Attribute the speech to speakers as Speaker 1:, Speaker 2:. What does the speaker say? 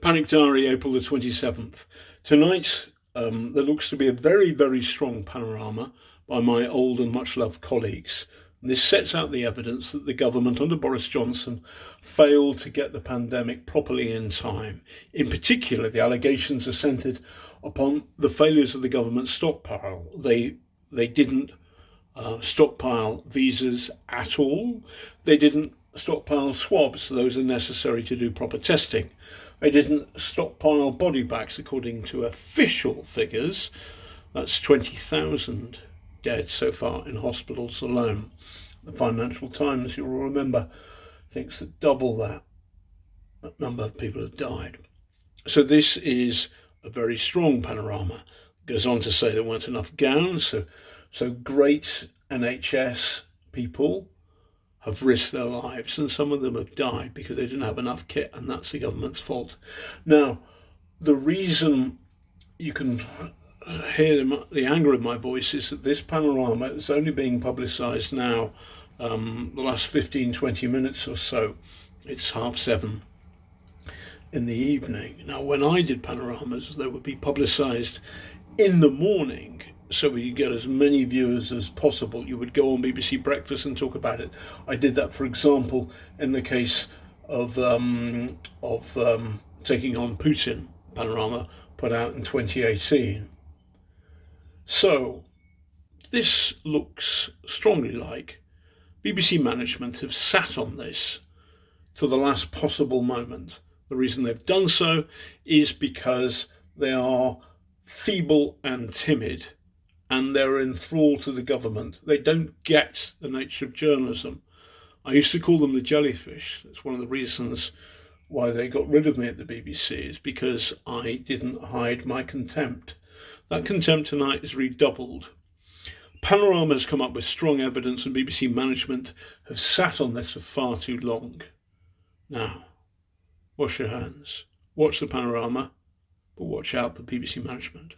Speaker 1: Panic Diary, April the 27th. Tonight, there looks to be a very, very strong panorama by my old and much loved colleagues. This sets out the evidence that the government under Boris Johnson failed to get the pandemic properly in time. In particular, the allegations are centred upon the failures of the government stockpile. They didn't stockpile visas at all. They didn't stockpile swabs. Those are necessary to do proper testing. They didn't stockpile body bags according to official figures. That's 20,000 dead so far in hospitals alone. The Financial Times, you'll remember, thinks that double that number of people have died. So this is a very strong panorama. It goes on to say there weren't enough gowns, so great NHS people have risked their lives, and some of them have died because they didn't have enough kit, and that's the government's fault. Now, the reason you can hear the anger in my voice is that this panorama is only being publicised now, the last 15-20 minutes or so. It's 7:30 in the evening. Now, when I did panoramas, they would be publicised in the morning, so we could get as many viewers as possible. You would go on BBC Breakfast and talk about it. I did that, for example, in the case of Taking on Putin panorama put out in 2018. So this looks strongly like BBC management have sat on this to the last possible moment. The reason they've done so is because they are feeble and timid, and they're enthralled to the government. They don't get the nature of journalism. I used to call them the jellyfish. It's one of the reasons why they got rid of me at the BBC, is because I didn't hide my contempt. That contempt tonight is redoubled. Panorama has come up with strong evidence, and BBC management have sat on this for far too long. Now, wash your hands, watch the panorama, but watch out for BBC management.